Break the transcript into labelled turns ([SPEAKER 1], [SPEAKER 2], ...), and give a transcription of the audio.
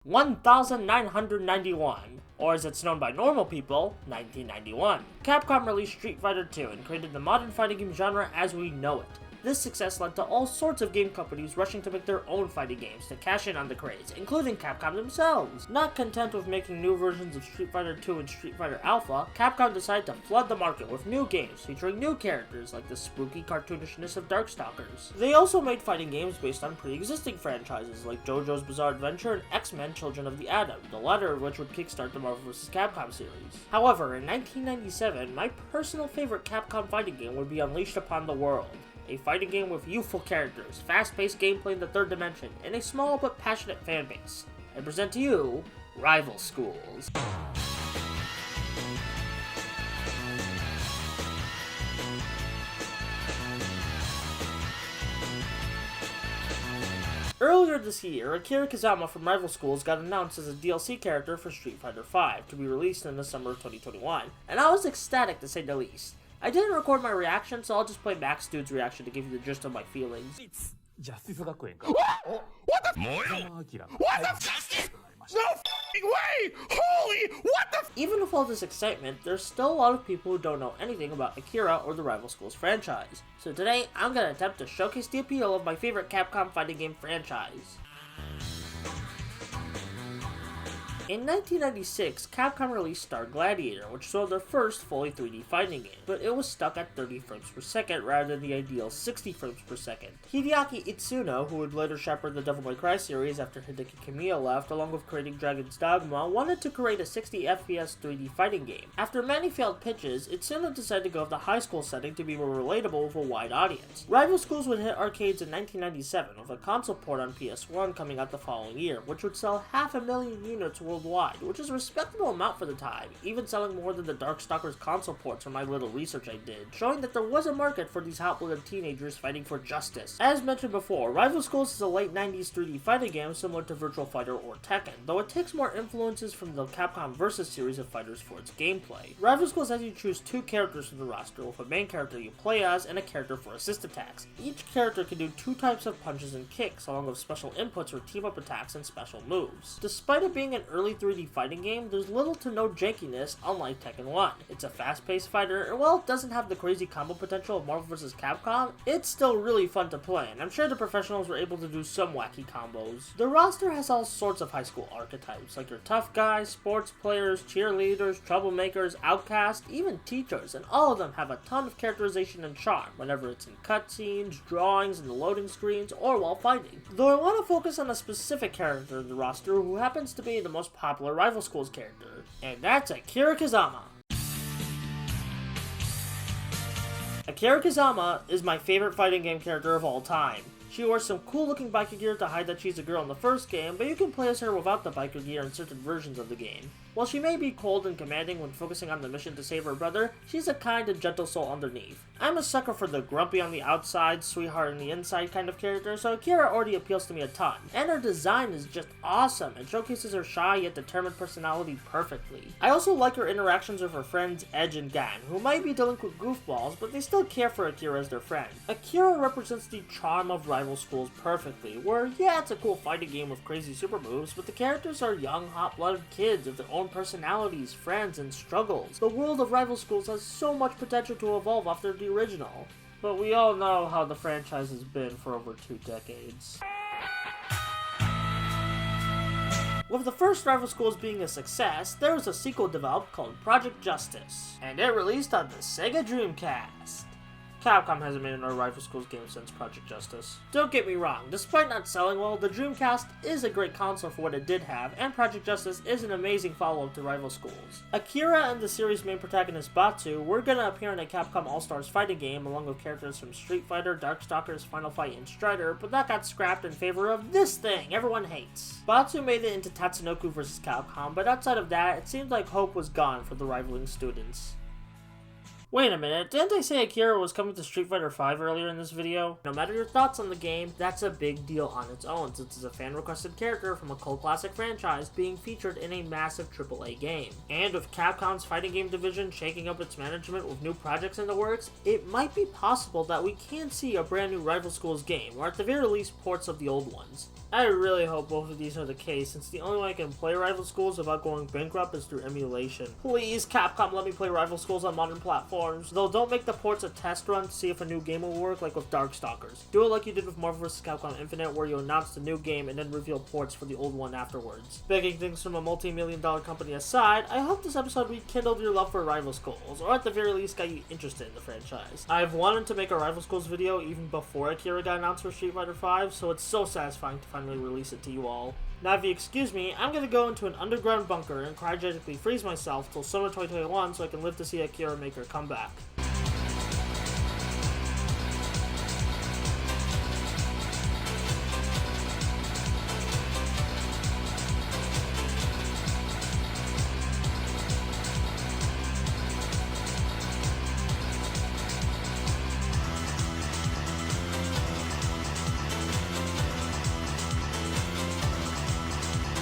[SPEAKER 1] 1991, or as it's known by normal people, 1991. Capcom released Street Fighter 2 and created the modern fighting game genre as we know it. This success led to all sorts of game companies rushing to make their own fighting games to cash in on the craze, including Capcom themselves. Not content with making new versions of Street Fighter 2 and Street Fighter Alpha, Capcom decided to flood the market with new games featuring new characters like the spooky cartoonishness of Darkstalkers. They also made fighting games based on pre-existing franchises like JoJo's Bizarre Adventure and X-Men Children of the Atom, the latter of which would kickstart the Marvel vs. Capcom series. However, in 1997, my personal favorite Capcom fighting game would be Unleashed Upon the World. A fighting game with youthful characters, fast-paced gameplay in the third dimension, and a small but passionate fanbase. I present to you, Rival Schools. Earlier this year, Akira from Rival Schools got announced as a DLC character for Street Fighter V to be released in the summer of 2021, and I was ecstatic to say the least. I didn't record my reaction, so I'll just play Max Dude's reaction to give you the gist of my feelings.
[SPEAKER 2] What the? Akira. What the? Justice? No f***ing way! Holy, what the?
[SPEAKER 1] Even with all this excitement, there's still a lot of people who don't know anything about Akira or the Rival Schools franchise. So today, I'm gonna attempt to showcase the appeal of my favorite Capcom fighting game franchise. In 1996, Capcom released Star Gladiator, which saw their first fully 3D fighting game, but it was stuck at 30 frames per second rather than the ideal 60 frames per second. Hideaki Itsuno, who would later shepherd the Devil May Cry series after Hideki Kamiya left, along with creating Dragon's Dogma, wanted to create a 60 FPS 3D fighting game. After many failed pitches, Itsuno decided to go with the high school setting to be more relatable with a wide audience. Rival Schools would hit arcades in 1997, with a console port on PS1 coming out the following year, which would sell 500,000 units worldwide, which is a respectable amount for the time, even selling more than the Darkstalkers console ports from my little research I did, showing that there was a market for these hot-blooded teenagers fighting for justice. As mentioned before, Rival Schools is a late 90s 3D fighting game similar to Virtua Fighter or Tekken, though it takes more influences from the Capcom Versus series of fighters for its gameplay. Rival Schools has you choose two characters from the roster, with a main character you play as and a character for assist attacks. Each character can do two types of punches and kicks, along with special inputs for team-up attacks and special moves. Despite it being an early 3D fighting game, there's little to no jankiness, unlike Tekken 1. It's a fast-paced fighter, and while it doesn't have the crazy combo potential of Marvel vs. Capcom, it's still really fun to play, and I'm sure the professionals were able to do some wacky combos. The roster has all sorts of high school archetypes, like your tough guys, sports players, cheerleaders, troublemakers, outcasts, even teachers, and all of them have a ton of characterization and charm, whenever it's in cutscenes, drawings, and the loading screens, or while fighting. Though I want to focus on a specific character in the roster who happens to be the most popular Rival Schools character, and that's Akira. Akira is my favorite fighting game character of all time. She wears some cool looking biker gear to hide that she's a girl in the first game, but you can play as her without the biker gear in certain versions of the game. While she may be cold and commanding when focusing on the mission to save her brother, she's a kind and gentle soul underneath. I'm a sucker for the grumpy on the outside, sweetheart on the inside kind of character, so Akira already appeals to me a ton. And her design is just awesome and showcases her shy yet determined personality perfectly. I also like her interactions with her friends Edge and Gan, who might be delinquent goofballs, but they still care for Akira as their friend. Akira represents the charm of Rival Schools perfectly, where yeah, it's a cool fighting game with crazy super moves, but the characters are young, hot-blooded kids with their own personalities, friends, and struggles. The world of Rival Schools has so much potential to evolve after the original, but we all know how the franchise has been for over 2 decades. With the first Rival Schools being a success, there was a sequel developed called Project Justice, and it released on the Sega Dreamcast. Capcom hasn't made another Rival Schools game since Project Justice. Don't get me wrong, despite not selling well, the Dreamcast is a great console for what it did have, and Project Justice is an amazing follow-up to Rival Schools. Akira and the series' main protagonist Batsu were gonna appear in a Capcom All-Stars fighting game along with characters from Street Fighter, Darkstalkers, Final Fight, and Strider, but that got scrapped in favor of this thing everyone hates. Batsu made it into Tatsunoko vs. Capcom, but outside of that, it seemed like hope was gone for the rivaling students. Wait a minute, didn't I say Akira was coming to Street Fighter V earlier in this video? No matter your thoughts on the game, that's a big deal on its own, since it's a fan-requested character from a cult classic franchise being featured in a massive AAA game. And with Capcom's fighting game division shaking up its management with new projects in the works, it might be possible that we can see a brand new Rival Schools game, or at the very least ports of the old ones. I really hope both of these are the case, since the only way I can play Rival Schools without going bankrupt is through emulation. Please, Capcom, let me play Rival Schools on modern platforms. Though don't make the ports a test run to see if a new game will work like with Darkstalkers. Do it like you did with Marvel vs. Capcom Infinite, where you announce the new game and then reveal ports for the old one afterwards. Begging things from a multi-million-dollar company aside, I hope this episode rekindled your love for Rival Schools, or at the very least got you interested in the franchise. I've wanted to make a Rival Schools video even before Akira got announced for Street Fighter V, so it's so satisfying to finally release it to you all. Now if you excuse me, I'm gonna go into an underground bunker and cryogenically freeze myself till summer 2021 so I can live to see Akira make her comeback.